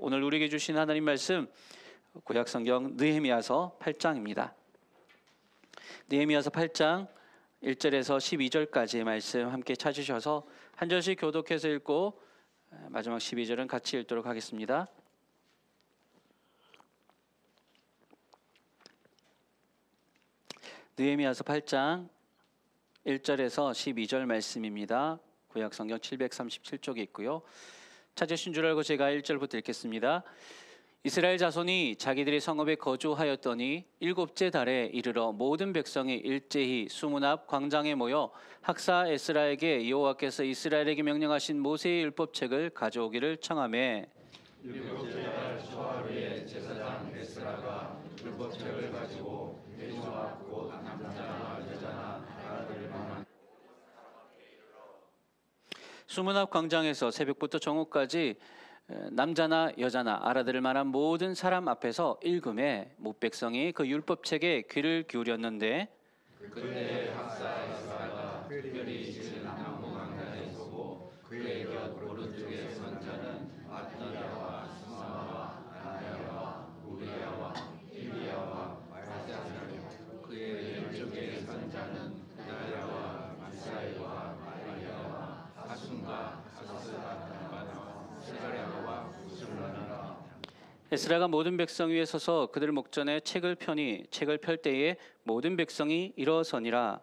오늘 우리에게 주신 하나님 말씀 구약성경 느헤미야서 8장입니다. 느헤미야서 8장 1절에서 12절까지의 말씀 함께 찾으셔서 한 절씩 교독해서 읽고 마지막 12절은 같이 읽도록 하겠습니다. 느헤미야서 8장 1절에서 12절 말씀입니다. 구약성경 737쪽에 있고요. 찾으신 줄 알고 제가 1절부터 읽겠습니다. 이스라엘 자손이 자기들의 성읍에 거주하였더니 일곱째 달에 이르러 모든 백성이 일제히 수문 앞 광장에 모여 학사 에스라에게 여호와께서 이스라엘에게 명령하신 모세의 율법책을 가져오기를 청하매 일곱째 달 초하루에 제사장 에스라가 율법책을 가지고 회중 앞 곧 남자나 여자나 알아들을 만한 수문 앞 광장에서 새벽부터 정오까지 남자나 여자나 알아들을 만한 모든 사람 앞에서 읽음에 못 백성이 그 율법책에 귀를 기울였는데 그때 학사 에스라가 특별히 지은 남궁강단에 서고 그의 곁 오른쪽에 선 자는 아디야와 스마와 아나야와 우리야와 일리야와 말사스라며 그의 왼쪽에 선 자는 나야와 미사일과 말리야와 하순과 가스라와 스가랴와 구슬라니라. 에스라가 모든 백성 위에 서서 그들 목전에 책을 펴니 책을 펼 때에 모든 백성이 일어서니라.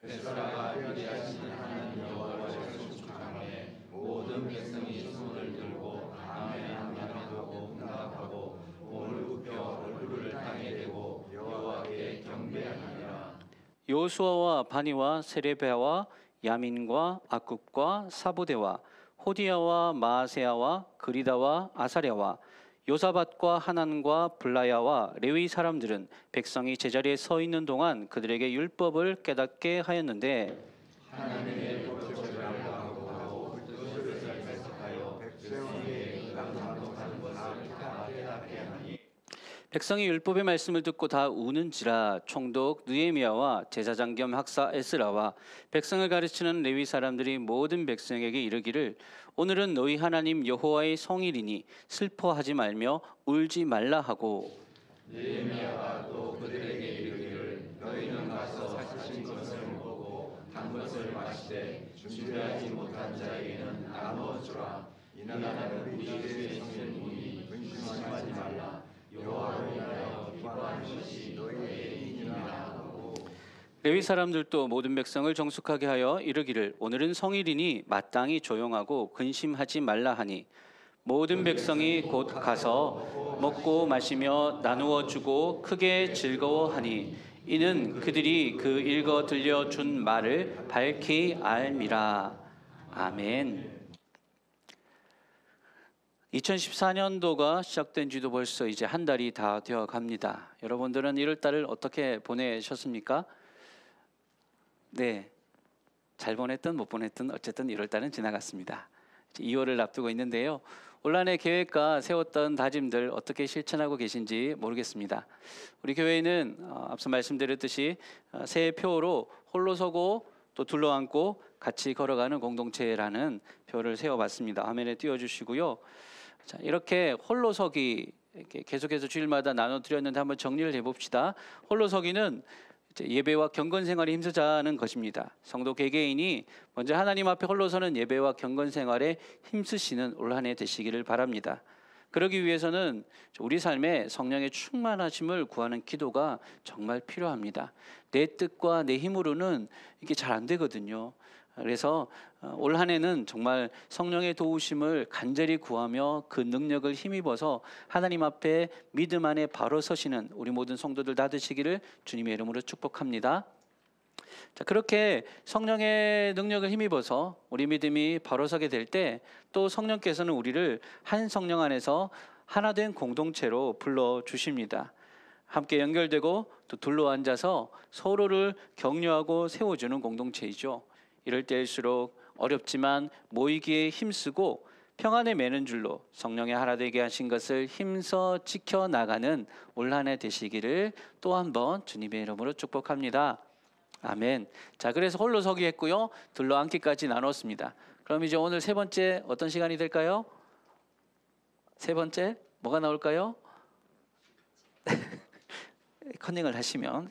에스라가 위대하신 하나님 여호와를 축복하매 모든 백성이 손을 들고 아멘 아멘 하고 응답하고 몸을 굽혀 얼굴을 땅에 대고 여호와께 경배하니라. 요수아와 바니와 세레베아와 야민과 악굽과 사부대와 호디야와 마아세야와 그리다와 아사랴와 요사밧과 하난과 블라야와 레위 사람들은 백성이 제자리에 서 있는 동안 그들에게 율법을 깨닫게 하였는데 하나님의 율법책을 알아가고 뜻을 해석하여 백성에게 감동하는 것을 다 깨닫게 하니 백성이 율법의 말씀을 듣고 다 우는지라. 총독 느헤미야와 제사장 겸 학사 에스라와 백성을 가르치는 레위 사람들이 모든 백성에게 이르기를 오늘은 너희 하나님 여호와의 성일이니 슬퍼하지 말며 울지 말라 하고 느헤미야가 또 그들에게 이르기를 너희는 가서 사신 것을 먹고 단 것을 마시되 준비하지 못한 자에게는 나누어 주라. 이는 우리 주의 성령님이 근심하지 말라. 여호와를 위하여 기뻐하는 것이 너희의 인이라 하고 레위 사람들도 모든 백성을 정숙하게 하여 이르기를 오늘은 성일이니 마땅히 조용하고 근심하지 말라 하니 모든 백성이 곧 가서 먹고 마시며 나누어 주고 크게 즐거워하니 이는 그들이 그 읽어 들려준 말을 밝히 알미라. 아멘. 2014년도가 시작된 지도 벌써 이제 한 달이 다 되어 갑니다. 여러분들은 1월 달을 어떻게 보내셨습니까? 네, 잘 보냈든 못 보냈든 어쨌든 1월 달은 지나갔습니다. 2월을 앞두고 있는데요. 올 한해 계획과 세웠던 다짐들 어떻게 실천하고 계신지 모르겠습니다. 우리 교회는 앞서 말씀드렸듯이 새해 표어로 홀로 서고 또 둘러앉고 같이 걸어가는 공동체라는 표를 세워봤습니다. 화면에 띄워주시고요. 자, 이렇게 홀로서기 이렇게 계속해서 주일마다 나눠드렸는데 한번 정리를 해봅시다. 홀로서기는 예배와 경건생활에 힘쓰자는 것입니다. 성도 개개인이 먼저 하나님 앞에 홀로서는 예배와 경건생활에 힘쓰시는 올 한 해 되시기를 바랍니다. 그러기 위해서는 우리 삶에 성령의 충만하심을 구하는 기도가 정말 필요합니다. 내 뜻과 내 힘으로는 이게 잘 안 되거든요. 그래서 올 한 해는 정말 성령의 도우심을 간절히 구하며 그 능력을 힘입어서 하나님 앞에 믿음 안에 바로 서시는 우리 모든 성도들 다 되시기를 주님의 이름으로 축복합니다. 자, 그렇게 성령의 능력을 힘입어서 우리 믿음이 바로 서게 될 때 또 성령께서는 우리를 한 성령 안에서 하나 된 공동체로 불러주십니다. 함께 연결되고 또 둘러앉아서 서로를 격려하고 세워주는 공동체이죠. 이럴 때일수록 어렵지만 모이기에 힘쓰고 평안에 매는 줄로 성령의 하나 되게 하신 것을 힘써 지켜나가는 올 한 해 되시기를 또 한 번 주님의 이름으로 축복합니다. 아멘. 자, 그래서 홀로 서기 했고요. 둘러앉기까지 나눴습니다. 그럼 이제 오늘 세 번째 어떤 시간이 될까요? 세 번째 뭐가 나올까요? 커닝을 하시면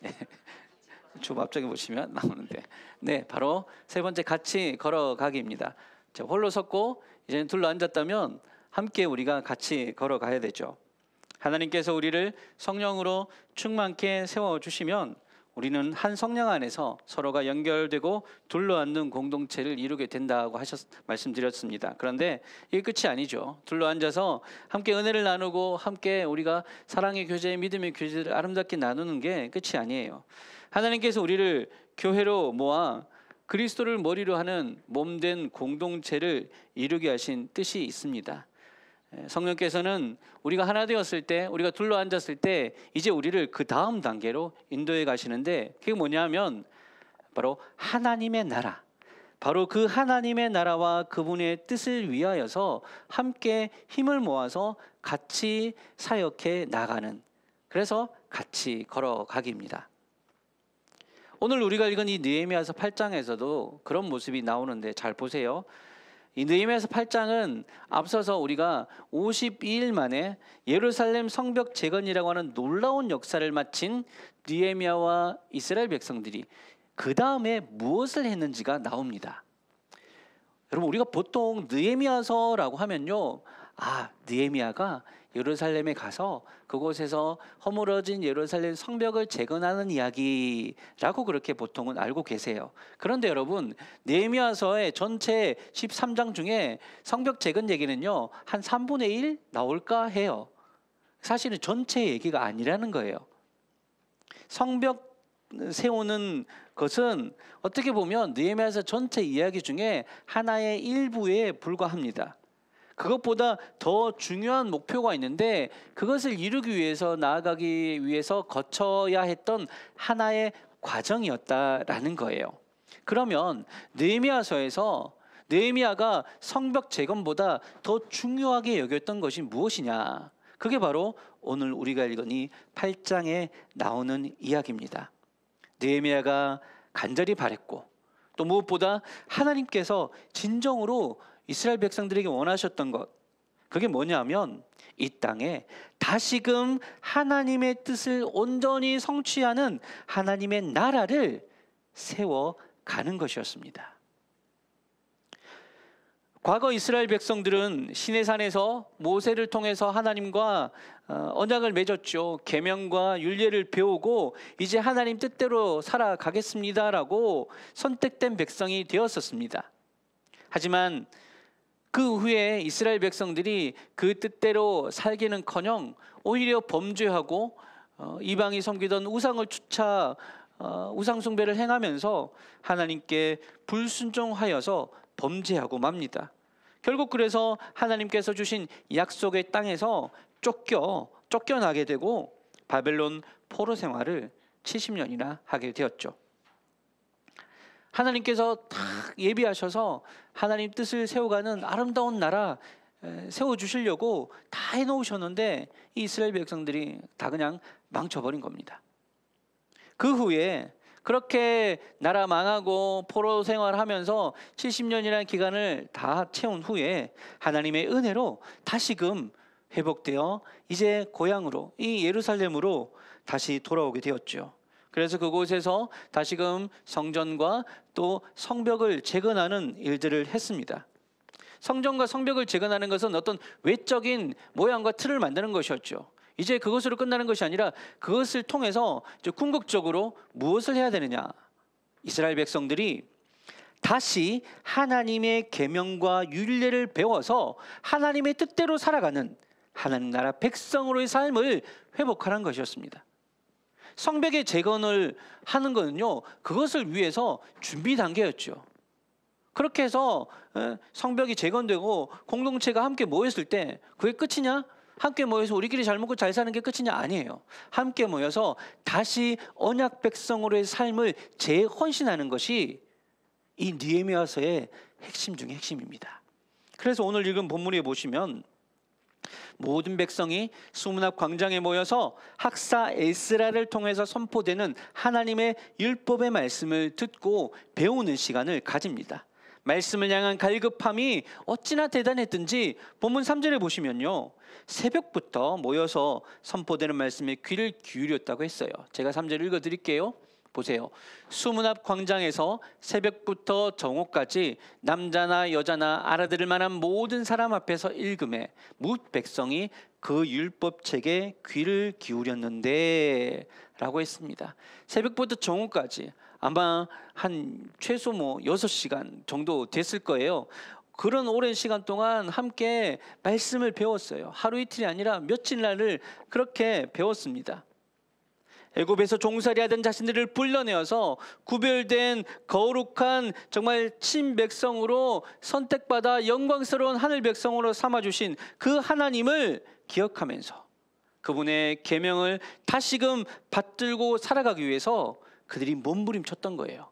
주 앞쪽에 보시면 나오는데, 네, 바로 세 번째 같이 걸어가기입니다. 자, 홀로 섰고 이제는 둘러 앉았다면 함께 우리가 같이 걸어가야 되죠. 하나님께서 우리를 성령으로 충만케 세워주시면 우리는 한 성령 안에서 서로가 연결되고 둘러앉는 공동체를 이루게 된다고 말씀드렸습니다. 그런데 이게 끝이 아니죠. 둘러앉아서 함께 은혜를 나누고 함께 우리가 사랑의 교제, 믿음의 교제를 아름답게 나누는 게 끝이 아니에요. 하나님께서 우리를 교회로 모아 그리스도를 머리로 하는 몸된 공동체를 이루게 하신 뜻이 있습니다. 성령께서는 우리가 하나 되었을 때, 우리가 둘러 앉았을 때 이제 우리를 그 다음 단계로 인도해 가시는데, 그게 뭐냐면 바로 하나님의 나라, 바로 그 하나님의 나라와 그분의 뜻을 위하여서 함께 힘을 모아서 같이 사역해 나가는, 그래서 같이 걸어가기입니다. 오늘 우리가 읽은 이 느헤미야서 8장에서도 그런 모습이 나오는데 잘 보세요. 이 느헤미야서 8장은 앞서서 우리가 52일 만에 예루살렘 성벽 재건이라고 하는 놀라운 역사를 마친 느헤미야와 이스라엘 백성들이 그 다음에 무엇을 했는지가 나옵니다. 여러분, 우리가 보통 느헤미야서라고 하면요, 느헤미야가 예루살렘에 가서 그곳에서 허물어진 예루살렘 성벽을 재건하는 이야기라고 그렇게 보통은 알고 계세요. 그런데 여러분, 느헤미야서의 전체 13장 중에 성벽 재건 얘기는요, 한 3분의 1 나올까 해요. 사실은 전체 얘기가 아니라는 거예요. 성벽 세우는 것은 어떻게 보면 느헤미야서 전체 이야기 중에 하나의 일부에 불과합니다. 그것보다 더 중요한 목표가 있는데 그것을 이루기 위해서, 나아가기 위해서 거쳐야 했던 하나의 과정이었다라는 거예요. 그러면 느헤미야서에서 느헤미야가 성벽 재건보다 더 중요하게 여겼던 것이 무엇이냐? 그게 바로 오늘 우리가 읽은 이 8장에 나오는 이야기입니다. 느헤미야가 간절히 바랬고, 또 무엇보다 하나님께서 진정으로 이스라엘 백성들에게 원하셨던 것, 그게 뭐냐면 이 땅에 다시금 하나님의 뜻을 온전히 성취하는 하나님의 나라를 세워가는 것이었습니다. 과거 이스라엘 백성들은 시내산에서 모세를 통해서 하나님과 언약을 맺었죠. 계명과 율례를 배우고 이제 하나님 뜻대로 살아가겠습니다라고 선택된 백성이 되었었습니다. 하지만 그 후에 이스라엘 백성들이 그 뜻대로 살기는커녕 오히려 범죄하고 이방이 섬기던 우상을 쫓아 우상 숭배를 행하면서 하나님께 불순종하여서 범죄하고 맙니다. 결국 그래서 하나님께서 주신 약속의 땅에서 쫓겨나게 되고 바벨론 포로 생활을 70년이나 하게 되었죠. 하나님께서 다 예비하셔서 하나님 뜻을 세워가는 아름다운 나라 세워주시려고 다 해놓으셨는데 이 이스라엘 백성들이 다 그냥 망쳐버린 겁니다. 그 후에 그렇게 나라 망하고 포로 생활하면서 70년이라는 기간을 다 채운 후에 하나님의 은혜로 다시금 회복되어 이제 고향으로, 이 예루살렘으로 다시 돌아오게 되었죠. 그래서 그곳에서 다시금 성전과 또 성벽을 재건하는 일들을 했습니다. 성전과 성벽을 재건하는 것은 어떤 외적인 모양과 틀을 만드는 것이었죠. 이제 그것으로 끝나는 것이 아니라 그것을 통해서 궁극적으로 무엇을 해야 되느냐? 이스라엘 백성들이 다시 하나님의 계명과 율례를 배워서 하나님의 뜻대로 살아가는 하나님 나라 백성으로의 삶을 회복하는 것이었습니다. 성벽의 재건을 하는 것은요, 그것을 위해서 준비 단계였죠. 그렇게 해서 성벽이 재건되고 공동체가 함께 모였을 때 그게 끝이냐? 함께 모여서 우리끼리 잘 먹고 잘 사는 게 끝이냐? 아니에요. 함께 모여서 다시 언약 백성으로의 삶을 재헌신하는 것이 이 느헤미야서의 핵심 중의 핵심입니다. 그래서 오늘 읽은 본문에 보시면 모든 백성이 수문 앞 광장에 모여서 학사 에스라를 통해서 선포되는 하나님의 율법의 말씀을 듣고 배우는 시간을 가집니다. 말씀을 향한 갈급함이 어찌나 대단했든지 본문 3절에 보시면요, 새벽부터 모여서 선포되는 말씀에 귀를 기울였다고 했어요. 제가 3절 읽어드릴게요. 보세요. 수문 앞 광장에서 새벽부터 정오까지 남자나 여자나 알아들을 만한 모든 사람 앞에서 읽음에 뭇 백성이 그 율법책에 귀를 기울였는데 라고 했습니다. 새벽부터 정오까지 아마 한 최소 6시간 정도 됐을 거예요. 그런 오랜 시간 동안 함께 말씀을 배웠어요. 하루 이틀이 아니라 며칠 날을 그렇게 배웠습니다. 애굽에서 종살이하던 자신들을 불러내어서 구별된 거룩한 정말 친백성으로 선택받아 영광스러운 하늘 백성으로 삼아주신 그 하나님을 기억하면서 그분의 계명을 다시금 받들고 살아가기 위해서 그들이 몸부림쳤던 거예요.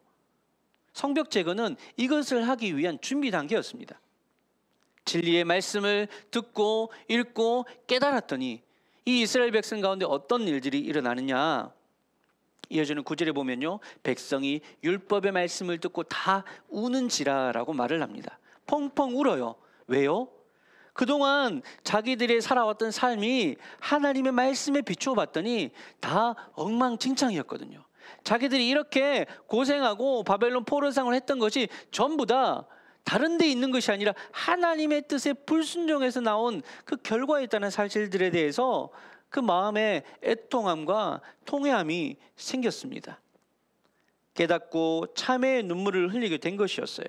성벽 제거는 이것을 하기 위한 준비 단계였습니다. 진리의 말씀을 듣고 읽고 깨달았더니 이 이스라엘 백성 가운데 어떤 일들이 일어나느냐. 이어지는 9절에 보면요, 백성이 율법의 말씀을 듣고 다 우는지라라고 말을 합니다. 펑펑 울어요. 왜요? 그동안 자기들이 살아왔던 삶이 하나님의 말씀에 비추어 봤더니 다 엉망진창이었거든요. 자기들이 이렇게 고생하고 바벨론 포로상을 했던 것이 전부 다 다른 데 있는 것이 아니라 하나님의 뜻에 불순종해서 나온 그 결과에 있다는 사실들에 대해서 그 마음에 애통함과 통회함이 생겼습니다. 깨닫고 참회의 눈물을 흘리게 된 것이었어요.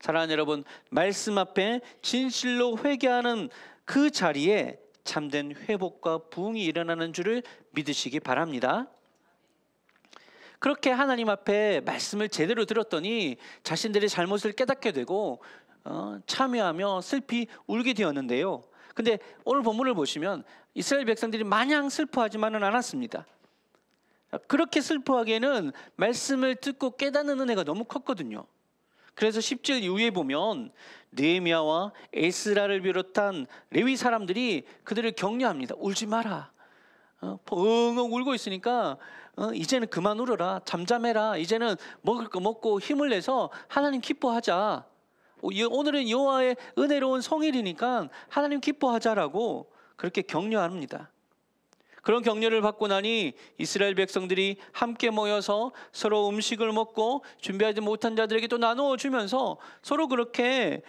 사랑하는 여러분, 말씀 앞에 진실로 회개하는 그 자리에 참된 회복과 부흥이 일어나는 줄을 믿으시기 바랍니다. 그렇게 하나님 앞에 말씀을 제대로 들었더니 자신들의 잘못을 깨닫게 되고 참회하며 슬피 울게 되었는데요. 근데 오늘 본문을 보시면 이스라엘 백성들이 마냥 슬퍼하지만은 않았습니다. 그렇게 슬퍼하기에는 말씀을 듣고 깨닫는 은혜가 너무 컸거든요. 그래서 10절 이후에 보면 느헤미야와 에스라를 비롯한 레위 사람들이 그들을 격려합니다. 울지 마라. 엉엉 울고 있으니까 이제는 그만 울어라. 잠잠해라. 이제는 먹을 거 먹고 힘을 내서 하나님 기뻐하자. 오늘은 여호와의 은혜로운 성일이니까 하나님 기뻐하자라고 그렇게 격려합니다. 그런 격려를 받고 나니 이스라엘 백성들이 함께 모여서 서로 음식을 먹고 준비하지 못한 자들에게 또 나누어 주면서 서로 그렇게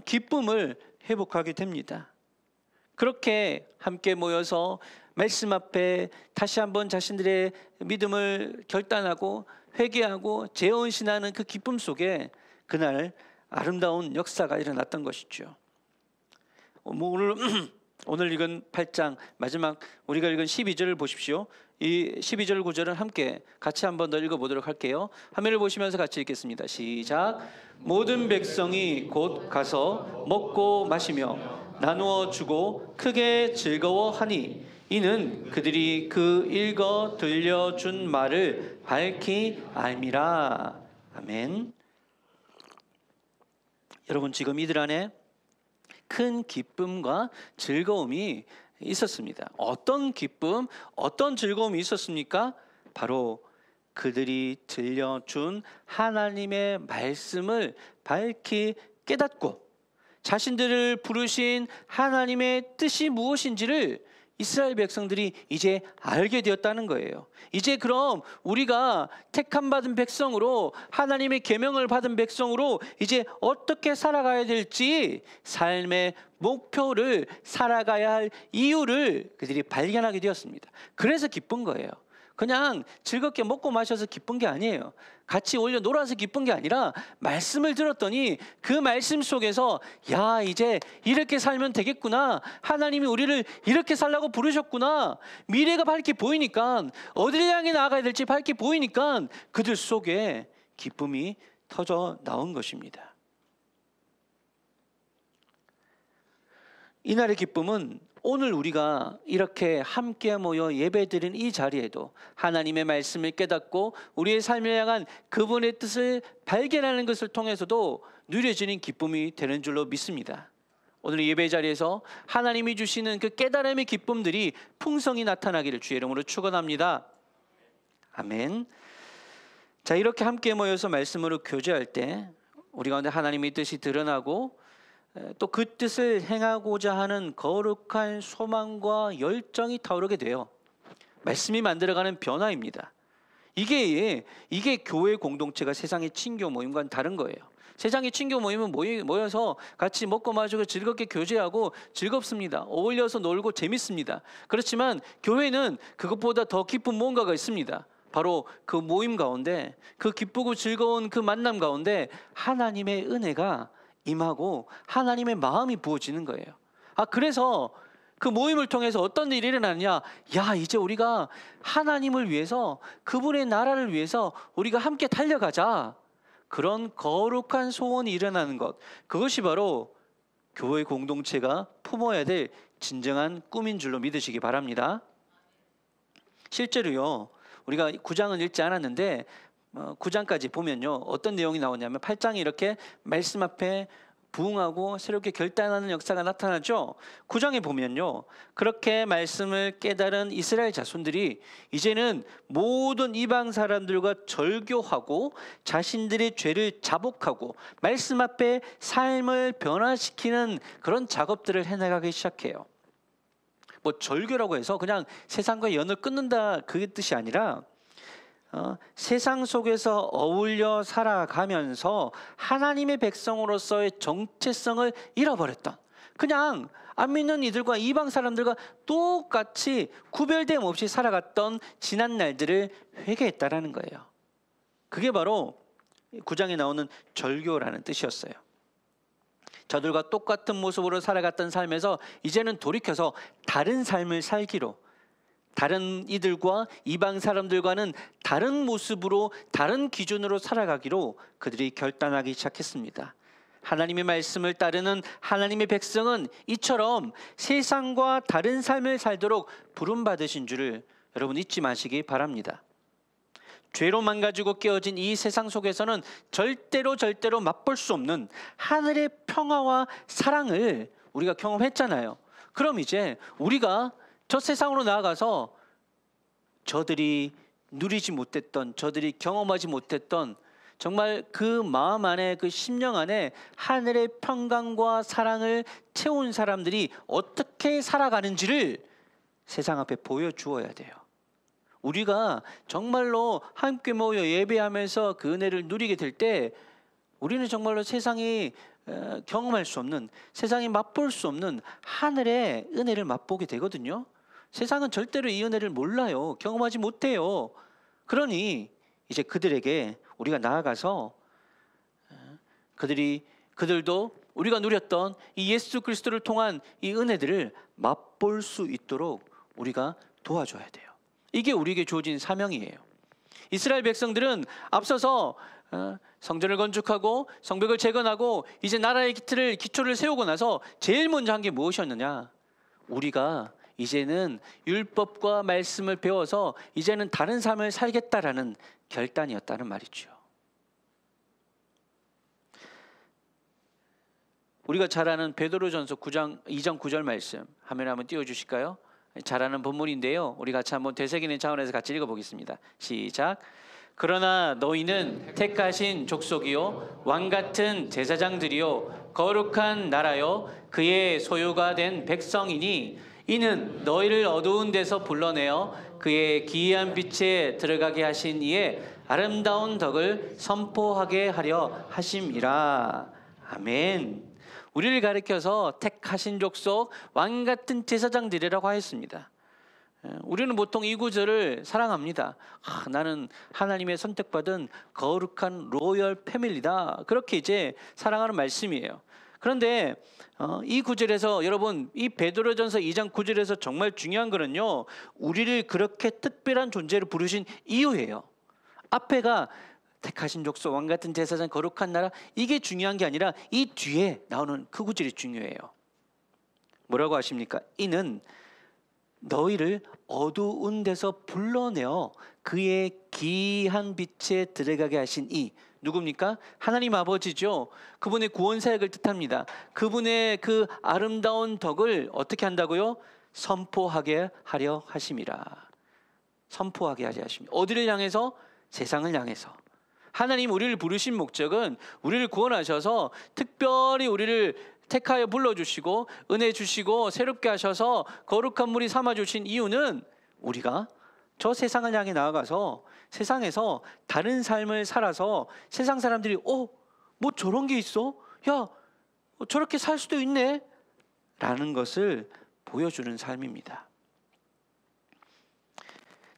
기쁨을 회복하게 됩니다. 그렇게 함께 모여서 말씀 앞에 다시 한번 자신들의 믿음을 결단하고 회개하고 재헌신하는 그 기쁨 속에 그날 아름다운 역사가 일어났던 것이죠. 오늘 읽은 8장 마지막 우리가 읽은 12절을 보십시오. 이 12절 9절은 함께 같이 한번 더 읽어보도록 할게요. 화면을 보시면서 같이 읽겠습니다. 시작. 모든 백성이 곧 가서 먹고 마시며 나누어 주고 크게 즐거워하니 이는 그들이 그 읽어 들려준 말을 밝히 알미라. 아멘. 여러분, 지금 이들 안에 큰 기쁨과 즐거움이 있었습니다. 어떤 기쁨, 어떤 즐거움이 있었습니까? 바로 그들이 들려준 하나님의 말씀을 밝히 깨닫고 자신들을 부르신 하나님의 뜻이 무엇인지를 이스라엘 백성들이 이제 알게 되었다는 거예요. 이제 그럼 우리가 택함 받은 백성으로 하나님의 계명을 받은 백성으로 이제 어떻게 살아가야 될지 삶의 목표를 살아가야 할 이유를 그들이 발견하게 되었습니다. 그래서 기쁜 거예요. 그냥 즐겁게 먹고 마셔서 기쁜 게 아니에요. 같이 올려 놀아서 기쁜 게 아니라 말씀을 들었더니 그 말씀 속에서 야, 이제 이렇게 살면 되겠구나. 하나님이 우리를 이렇게 살라고 부르셨구나. 미래가 밝게 보이니까 어디를 향해 나아가야 될지 밝게 보이니까 그들 속에 기쁨이 터져 나온 것입니다. 이날의 기쁨은 오늘 우리가 이렇게 함께 모여 예배드린 이 자리에도 하나님의 말씀을 깨닫고 우리의 삶을 향한 그분의 뜻을 발견하는 것을 통해서도 누려지는 기쁨이 되는 줄로 믿습니다. 오늘 예배 자리에서 하나님이 주시는 그 깨달음의 기쁨들이 풍성히 나타나기를 주의 이름으로 축원합니다. 아멘. 자, 이렇게 함께 모여서 말씀으로 교제할 때 우리 가운데 하나님의 뜻이 드러나고 또 그 뜻을 행하고자 하는 거룩한 소망과 열정이 타오르게 돼요. 말씀이 만들어가는 변화입니다. 이게 교회 공동체가 세상의 친교 모임과는 다른 거예요. 세상의 친교 모임은 모여서 같이 먹고 마시고 즐겁게 교제하고 즐겁습니다. 어울려서 놀고 재밌습니다. 그렇지만 교회는 그것보다 더 깊은 뭔가가 있습니다. 바로 그 모임 가운데, 그 기쁘고 즐거운 그 만남 가운데 하나님의 은혜가 임하고 하나님의 마음이 부어지는 거예요. 그래서 그 모임을 통해서 어떤 일이 일어나느냐? 이제 우리가 하나님을 위해서, 그분의 나라를 위해서 우리가 함께 달려가자. 그런 거룩한 소원이 일어나는 것, 그것이 바로 교회 공동체가 품어야 될 진정한 꿈인 줄로 믿으시기 바랍니다. 실제로요, 우리가 9장은 읽지 않았는데 9장까지 보면요, 어떤 내용이 나오냐면 8장이 이렇게 말씀 앞에 부응하고 새롭게 결단하는 역사가 나타나죠. 9장에 보면요, 그렇게 말씀을 깨달은 이스라엘 자손들이 이제는 모든 이방 사람들과 절교하고 자신들의 죄를 자복하고 말씀 앞에 삶을 변화시키는 그런 작업들을 해나가기 시작해요. 절교라고 해서 그냥 세상과 연을 끊는다, 그게 뜻이 아니라 세상 속에서 어울려 살아가면서 하나님의 백성으로서의 정체성을 잃어버렸던, 그냥 안 믿는 이들과 이방 사람들과 똑같이 구별됨 없이 살아갔던 지난 날들을 회개했다라는 거예요. 그게 바로 9장에 나오는 절교라는 뜻이었어요. 저들과 똑같은 모습으로 살아갔던 삶에서 이제는 돌이켜서 다른 삶을 살기로, 다른 이들과 이방 사람들과는 다른 모습으로, 다른 기준으로 살아가기로 그들이 결단하기 시작했습니다. 하나님의 말씀을 따르는 하나님의 백성은 이처럼 세상과 다른 삶을 살도록 부름받으신 줄을 여러분 잊지 마시기 바랍니다. 죄로 망가지고 깨어진 이 세상 속에서는 절대로 맛볼 수 없는 하늘의 평화와 사랑을 우리가 경험했잖아요. 그럼 이제 우리가 저 세상으로 나아가서 저들이 누리지 못했던, 저들이 경험하지 못했던 정말 그 마음 안에, 그 심령 안에 하늘의 평강과 사랑을 채운 사람들이 어떻게 살아가는지를 세상 앞에 보여주어야 돼요. 우리가 정말로 함께 모여 예배하면서 그 은혜를 누리게 될 때 우리는 정말로 세상이 경험할 수 없는, 세상이 맛볼 수 없는 하늘의 은혜를 맛보게 되거든요. 세상은 절대로 이 은혜를 몰라요. 경험하지 못해요. 그러니 이제 그들에게 우리가 나아가서 그들도 우리가 누렸던 이 예수 그리스도를 통한 이 은혜들을 맛볼 수 있도록 우리가 도와줘야 돼요. 이게 우리에게 주어진 사명이에요. 이스라엘 백성들은 앞서서 성전을 건축하고 성벽을 재건하고 이제 나라의 기초를 세우고 나서 제일 먼저 한 게 무엇이었느냐? 우리가 이제는 율법과 말씀을 배워서 이제는 다른 삶을 살겠다라는 결단이었다는 말이죠. 우리가 잘 아는 베드로전서 2장 9절 말씀 화면에 한번 띄워주실까요? 잘 아는 본문인데요, 우리 같이 한번 되새기는 차원에서 같이 읽어보겠습니다. 시작. 그러나 너희는 택하신 족속이요 왕같은 제사장들이요 거룩한 나라요 그의 소유가 된 백성이니 이는 너희를 어두운 데서 불러내어 그의 기이한 빛에 들어가게 하신 이의 아름다운 덕을 선포하게 하려 하심이라. 아멘. 우리를 가리켜서 택하신 족속, 왕같은 제사장들이라고 하였습니다. 우리는 보통 이 구절을 사랑합니다. 나는 하나님의 선택받은 거룩한 로열 패밀리다, 그렇게 이제 사랑하는 말씀이에요. 그런데 이 구절에서 여러분, 이 베드로전서 2장 9절에서 정말 중요한 거는요, 우리를 그렇게 특별한 존재로 부르신 이유예요. 앞에가 택하신 족속, 왕같은 제사장, 거룩한 나라, 이게 중요한 게 아니라 이 뒤에 나오는 그 구절이 중요해요. 뭐라고 하십니까? 이는 너희를 어두운 데서 불러내어 그의 기이한 빛에 들어가게 하신 이, 누굽니까? 하나님 아버지죠. 그분의 구원 사역을 뜻합니다. 그분의 그 아름다운 덕을 어떻게 한다고요? 선포하게 하려 하심이라. 선포하게 하려 하십니다. 어디를 향해서? 세상을 향해서. 하나님 우리를 부르신 목적은 우리를 구원하셔서 특별히 우리를 택하여 불러주시고 은혜 주시고 새롭게 하셔서 거룩한 무리 삼아주신 이유는 우리가 저 세상을 향해 나아가서 세상에서 다른 삶을 살아서 세상 사람들이 뭐 저런 게 있어? 야, 저렇게 살 수도 있네? 라는 것을 보여주는 삶입니다.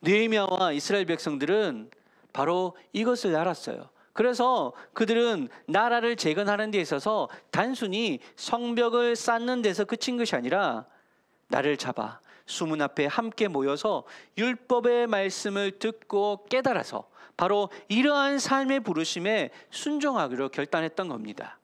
느헤미야와 이스라엘 백성들은 바로 이것을 알았어요. 그래서 그들은 나라를 재건하는 데 있어서 단순히 성벽을 쌓는 데서 그친 것이 아니라 나를 잡아 수문 앞에 함께 모여서 율법의 말씀을 듣고 깨달아서 바로 이러한 삶의 부르심에 순종하기로 결단했던 겁니다.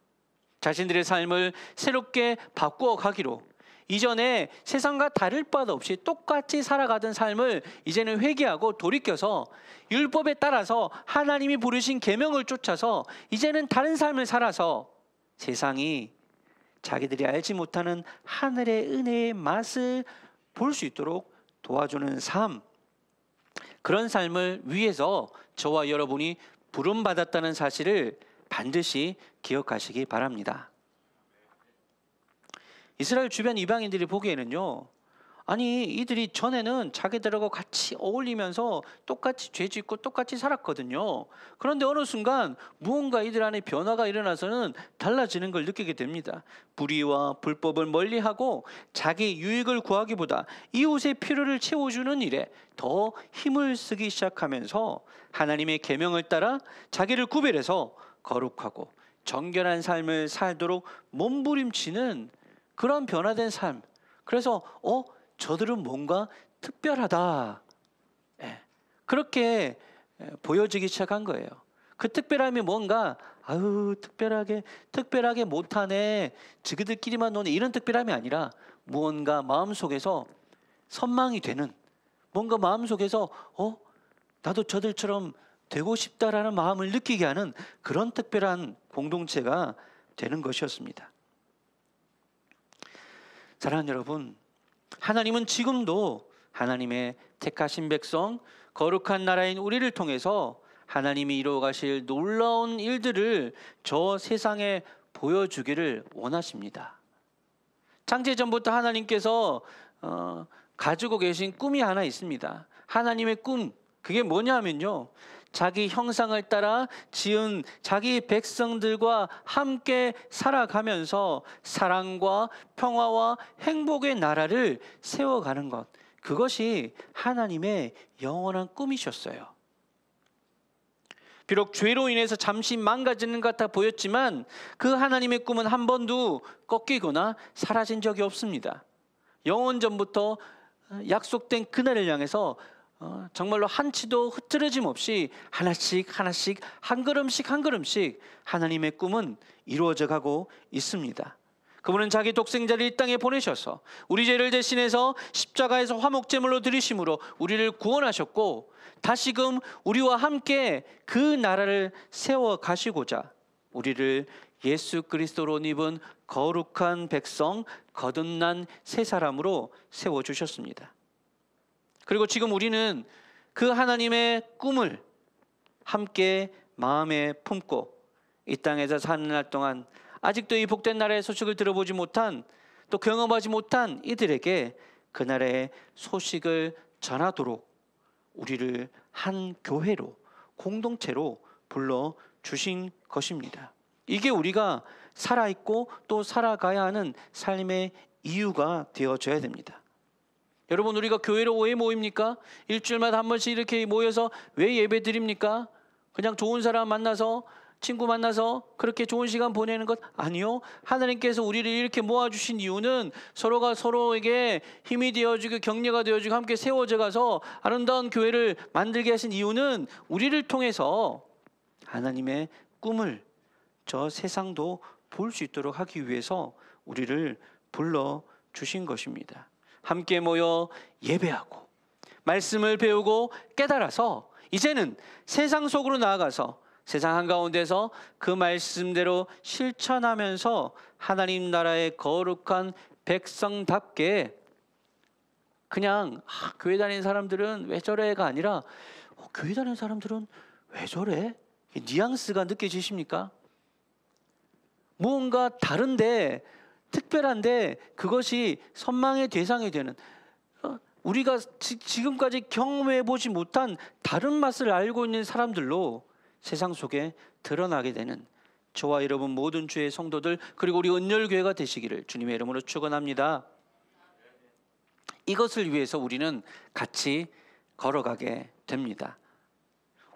자신들의 삶을 새롭게 바꾸어 가기로, 이전에 세상과 다를 바 없이 똑같이 살아가던 삶을 이제는 회개하고 돌이켜서 율법에 따라서 하나님이 부르신 계명을 쫓아서 이제는 다른 삶을 살아서 세상이 자기들이 알지 못하는 하늘의 은혜의 맛을 볼 수 있도록 도와주는 삶, 그런 삶을 위해서 저와 여러분이 부름받았다는 사실을 반드시 기억하시기 바랍니다. 이스라엘 주변 이방인들이 보기에는요, 아니 이들이 전에는 자기들하고 같이 어울리면서 똑같이 죄 짓고 똑같이 살았거든요. 그런데 어느 순간 무언가 이들 안에 변화가 일어나서는 달라지는 걸 느끼게 됩니다. 불의와 불법을 멀리하고 자기 유익을 구하기보다 이웃의 필요를 채워주는 일에 더 힘을 쓰기 시작하면서 하나님의 계명을 따라 자기를 구별해서 거룩하고 정결한 삶을 살도록 몸부림치는 그런 변화된 삶. 그래서 저들은 뭔가 특별하다, 그렇게 보여지기 시작한 거예요. 그 특별함이 뭔가 특별하게 못하네, 지그들끼리만 노네, 이런 특별함이 아니라 무언가 마음속에서 선망이 되는, 뭔가 마음속에서 나도 저들처럼 되고 싶다라는 마음을 느끼게 하는 그런 특별한 공동체가 되는 것이었습니다. 사랑하는 여러분, 하나님은 지금도 하나님의 택하신 백성, 거룩한 나라인 우리를 통해서 하나님이 이루어 가실 놀라운 일들을 저 세상에 보여주기를 원하십니다. 창세전부터 하나님께서 가지고 계신 꿈이 하나 있습니다. 하나님의 꿈, 그게 뭐냐면요, 자기 형상을 따라 지은 자기 백성들과 함께 살아가면서 사랑과 평화와 행복의 나라를 세워가는 것, 그것이 하나님의 영원한 꿈이셨어요. 비록 죄로 인해서 잠시 망가지는 것 같아 보였지만 그 하나님의 꿈은 한 번도 꺾이거나 사라진 적이 없습니다. 영원전부터 약속된 그날을 향해서 정말로 한치도 흐트러짐 없이 하나씩 한 걸음씩 하나님의 꿈은 이루어져 가고 있습니다. 그분은 자기 독생자를 이 땅에 보내셔서 우리 죄를 대신해서 십자가에서 화목제물로 드리심으로 우리를 구원하셨고, 다시금 우리와 함께 그 나라를 세워 가시고자 우리를 예수 그리스도로 입은 거룩한 백성, 거듭난 새 사람으로 세워주셨습니다. 그리고 지금 우리는 그 하나님의 꿈을 함께 마음에 품고 이 땅에서 사는 날 동안 아직도 이 복된 나라의 소식을 들어보지 못한, 또 경험하지 못한 이들에게 그 나라의 소식을 전하도록 우리를 한 교회로, 공동체로 불러주신 것입니다. 이게 우리가 살아있고 또 살아가야 하는 삶의 이유가 되어져야 됩니다. 여러분, 우리가 교회로 왜 모입니까? 일주일마다 한 번씩 이렇게 모여서 왜 예배 드립니까? 그냥 좋은 사람 만나서, 친구 만나서 그렇게 좋은 시간 보내는 것 아니요. 하나님께서 우리를 이렇게 모아주신 이유는 서로가 서로에게 힘이 되어주고 격려가 되어주고 함께 세워져 가서 아름다운 교회를 만들게 하신 이유는 우리를 통해서 하나님의 꿈을 저 세상도 볼 수 있도록 하기 위해서 우리를 불러주신 것입니다. 함께 모여 예배하고 말씀을 배우고 깨달아서 이제는 세상 속으로 나아가서 세상 한가운데서 그 말씀대로 실천하면서 하나님 나라의 거룩한 백성답게, 그냥 교회 다니는 사람들은 왜 저래가 아니라 교회 다니는 사람들은 왜 저래? 이 뉘앙스가 느껴지십니까? 무언가 다른데 특별한데 그것이 선망의 대상이 되는, 우리가 지금까지 경험해 보지 못한 다른 맛을 알고 있는 사람들로 세상 속에 드러나게 되는 저와 여러분 모든 주의 성도들 그리고 우리 은열교회가 되시기를 주님의 이름으로 축원합니다. 이것을 위해서 우리는 같이 걸어가게 됩니다.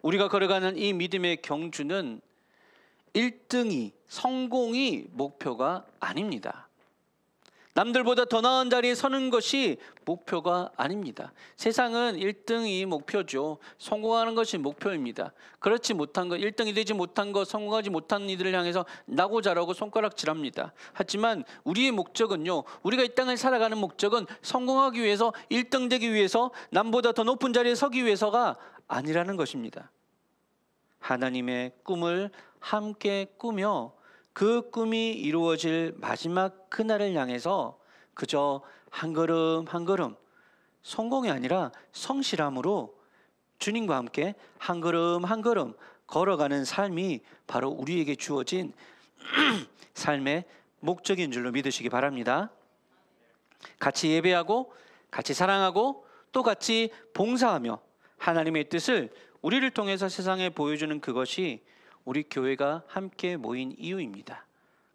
우리가 걸어가는 이 믿음의 경주는 1등이 성공이 목표가 아닙니다. 남들보다 더 나은 자리에 서는 것이 목표가 아닙니다. 세상은 1등이 목표죠. 성공하는 것이 목표입니다. 그렇지 못한 것, 1등이 되지 못한 것, 성공하지 못한 이들을 향해서 나고 자라고 손가락질합니다. 하지만 우리의 목적은요, 우리가 이 땅을 살아가는 목적은 성공하기 위해서, 1등 되기 위해서, 남보다 더 높은 자리에 서기 위해서가 아니라는 것입니다. 하나님의 꿈을 함께 꾸며 그 꿈이 이루어질 마지막 그날을 향해서 그저 한 걸음 한 걸음, 성공이 아니라 성실함으로 주님과 함께 한 걸음 한 걸음 걸어가는 삶이 바로 우리에게 주어진 삶의 목적인 줄로 믿으시기 바랍니다. 같이 예배하고 같이 사랑하고 또 같이 봉사하며 하나님의 뜻을 우리를 통해서 세상에 보여주는 그것이 우리 교회가 함께 모인 이유입니다.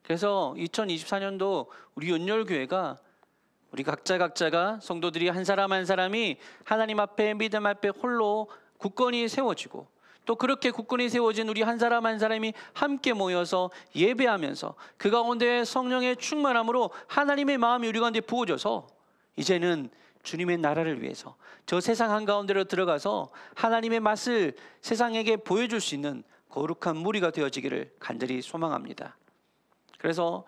그래서 2024년도 우리 은열교회가 우리 각자가 성도들이 한 사람 한 사람이 하나님 앞에 믿음 앞에 홀로 굳건히 세워지고 또 그렇게 굳건히 세워진 우리 한 사람 한 사람이 함께 모여서 예배하면서 그 가운데 성령의 충만함으로 하나님의 마음이 우리 가운데 부어져서 이제는 주님의 나라를 위해서 저 세상 한가운데로 들어가서 하나님의 맛을 세상에게 보여줄 수 있는 거룩한 무리가 되어지기를 간절히 소망합니다. 그래서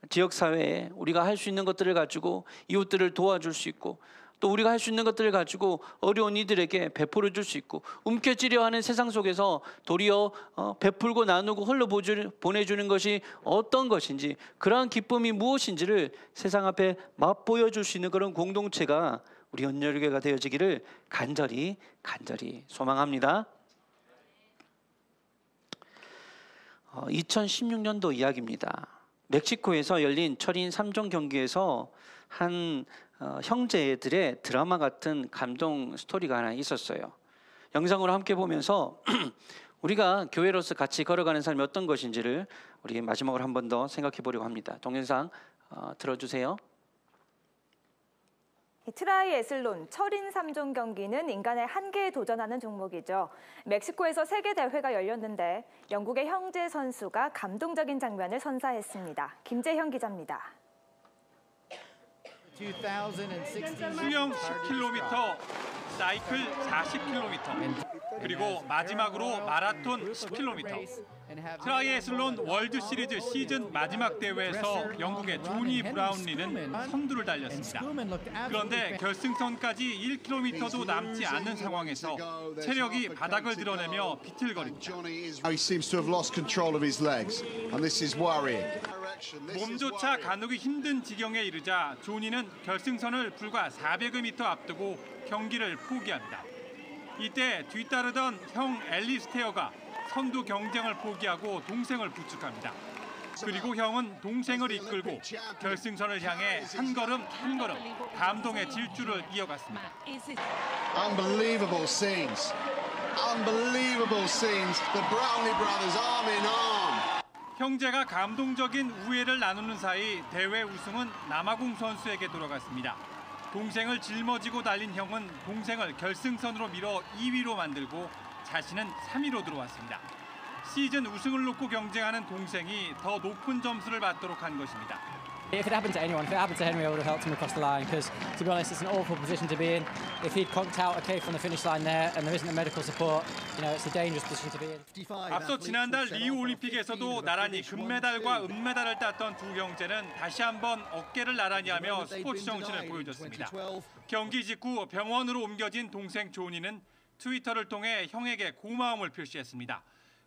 지역사회에 우리가 할 수 있는 것들을 가지고 이웃들을 도와줄 수 있고 또 우리가 할 수 있는 것들을 가지고 어려운 이들에게 베풀어 줄 수 있고 움켜쥐려 하는 세상 속에서 도리어 베풀고 나누고 흘러 보내주는 것이 어떤 것인지 그러한 기쁨이 무엇인지를 세상 앞에 맛보여 줄 수 있는 그런 공동체가 우리 은열교회가 되어지기를 간절히 소망합니다. 2016년도 이야기입니다. 멕시코에서 열린 철인 3종 경기에서 한 형제들의 드라마 같은 감동 스토리가 하나 있었어요. 영상으로 함께 보면서 우리가 교회로서 같이 걸어가는 삶이 어떤 것인지를 우리 마지막으로 한 번 더 생각해 보려고 합니다. 동영상 들어주세요. 트라이애슬론 철인 3종 경기는 인간의 한계에 도전하는 종목이죠. 멕시코에서 세계 대회가 열렸는데 영국의 형제 선수가 감동적인 장면을 선사했습니다. 김재형 기자입니다. 수영 10km, 사이클 40km, 그리고 마지막으로 마라톤 10km. 트라이애슬론 월드 시리즈 시즌 마지막 대회에서 영국의 조니 브라운리는 선두를 달렸습니다. 그런데 결승선까지 1km도 남지 않은 상황에서 체력이 바닥을 드러내며 비틀거립니다. 몸조차 가누기 힘든 지경에 이르자 조니는 결승선을 불과 400여 미터 앞두고 경기를 포기합니다. 이때 뒤따르던 형 앨리스테어가 선두 경쟁을 포기하고 동생을 부축합니다. 그리고 형은 동생을 이끌고 결승선을 향해 한 걸음 한 걸음 감동의 질주를 이어갔습니다. Unbelievable scenes. Unbelievable scenes. The Brownlee brothers arm in arm. 형제가 감동적인 우애를 나누는 사이 대회 우승은 남아공 선수에게 돌아갔습니다. 동생을 짊어지고 달린 형은 동생을 결승선으로 밀어 2위로 만들고 자신은 3위로 들어왔습니다. 시즌 우승을 놓고 경쟁하는 동생이 더 높은 점수를 받도록 한 것입니다. If it happened to anyone, if it happened to Henry, I would have helped him across the line because, to be honest, it's an awful position to be in. If he'd conked out, okay, from the finish line there, and there isn't the medical support, you know, it's a dangerous position to be in. 앞서 지난달 리우 올림픽에서도 나란히 금메달과 은메달을 땄던 두 형제는 다시 한번 어깨를 나란히 하며 스포츠 정신을 보여줬습니다. 경기 직후 병원으로 옮겨진 동생 조니는 트위터를 통해 형에게 고마움을 표시했습니다.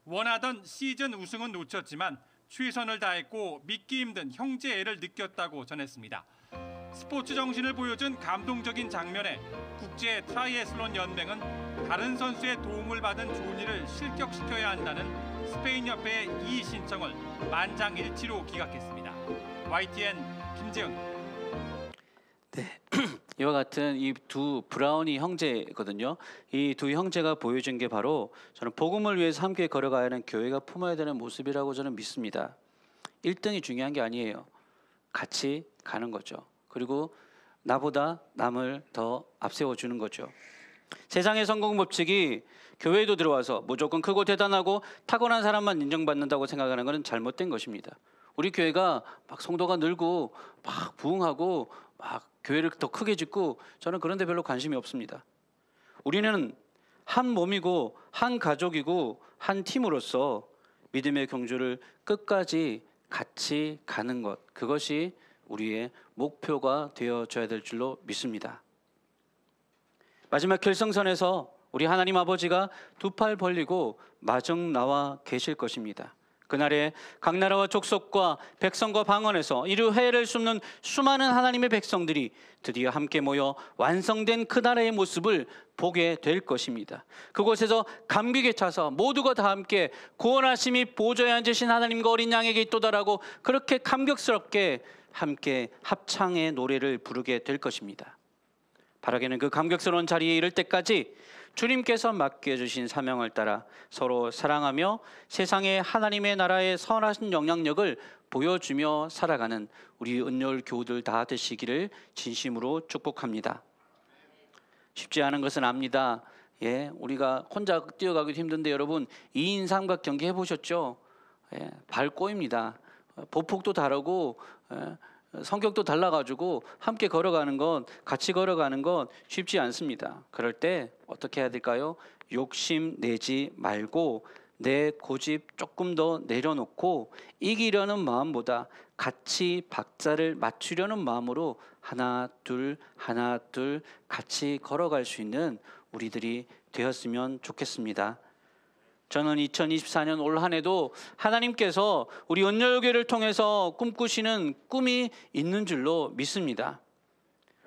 원하던 시즌 우승은 놓쳤지만 최선을 다했고 믿기 힘든 형제 애를 느꼈다고 전했습니다. 스포츠 정신을 보여준 감동적인 장면에 국제 트라이애슬론 연맹은 다른 선수의 도움을 받은 조니를 실격시켜야 한다는 스페인 협회의 이의 신청을 만장일치로 기각했습니다. YTN 김재훈. 네, 이와 같은 이 두 브라우니 형제거든요. 이 두 형제가 보여준 게 바로 저는 복음을 위해서 함께 걸어가야 하는 교회가 품어야 되는 모습이라고 저는 믿습니다. 1등이 중요한 게 아니에요. 같이 가는 거죠. 그리고 나보다 남을 더 앞세워 주는 거죠. 세상의 성공 법칙이 교회에도 들어와서 무조건 크고 대단하고 타고난 사람만 인정받는다고 생각하는 것은 잘못된 것입니다. 우리 교회가 막 성도가 늘고 막 부흥하고 막 교회를 더 크게 짓고 저는 그런 데 별로 관심이 없습니다. 우리는 한 몸이고 한 가족이고 한 팀으로서 믿음의 경주를 끝까지 같이 가는 것, 그것이 우리의 목표가 되어져야 될 줄로 믿습니다. 마지막 결승선에서 우리 하나님 아버지가 두 팔 벌리고 마중 나와 계실 것입니다. 그날에 각 나라와 족속과 백성과 방언에서 이루 헤아릴 수 없는 수많은 하나님의 백성들이 드디어 함께 모여 완성된 그 나라의 모습을 보게 될 것입니다. 그곳에서 감격에 차서 모두가 다 함께 구원하심이 보좌에 앉으신 하나님과 어린 양에게 있도다라고 그렇게 감격스럽게 함께 합창의 노래를 부르게 될 것입니다. 바라기는 그 감격스러운 자리에 이를 때까지 주님께서 맡겨주신 사명을 따라 서로 사랑하며 세상에 하나님의 나라의 선하신 영향력을 보여주며 살아가는 우리 은율 교우들 다 되시기를 진심으로 축복합니다. 쉽지 않은 것은 압니다. 우리가 혼자 뛰어가기도 힘든데 여러분 2인 삼각 경기 해보셨죠? 발 꼬입니다. 보폭도 다르고 성격도 달라가지고 함께 걸어가는 건, 같이 걸어가는 건 쉽지 않습니다. 그럴 때 어떻게 해야 될까요? 욕심 내지 말고 내 고집 조금 더 내려놓고 이기려는 마음보다 같이 박자를 맞추려는 마음으로 하나 둘 같이 걸어갈 수 있는 우리들이 되었으면 좋겠습니다. 저는 2024년 올 한 해도 하나님께서 우리 은열교회를 통해서 꿈꾸시는 꿈이 있는 줄로 믿습니다.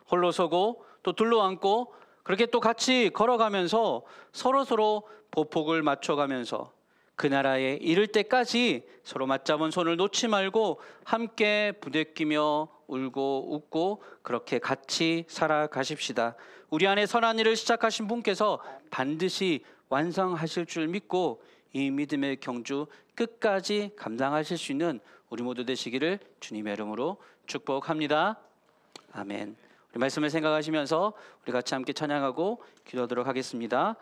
홀로 서고 또 둘러앉고 그렇게 또 같이 걸어가면서 서로서로 보폭을 맞춰가면서 그 나라에 이를 때까지 서로 맞잡은 손을 놓지 말고 함께 부대끼며 울고 웃고 그렇게 같이 살아가십시다. 우리 안에 선한 일을 시작하신 분께서 반드시 완성하실 줄 믿고 이 믿음의 경주 끝까지 감당하실 수 있는 우리 모두 되시기를 주님의 이름으로 축복합니다. 아멘. 우리 말씀을 생각하시면서 우리 같이 함께 찬양하고 기도하도록 하겠습니다.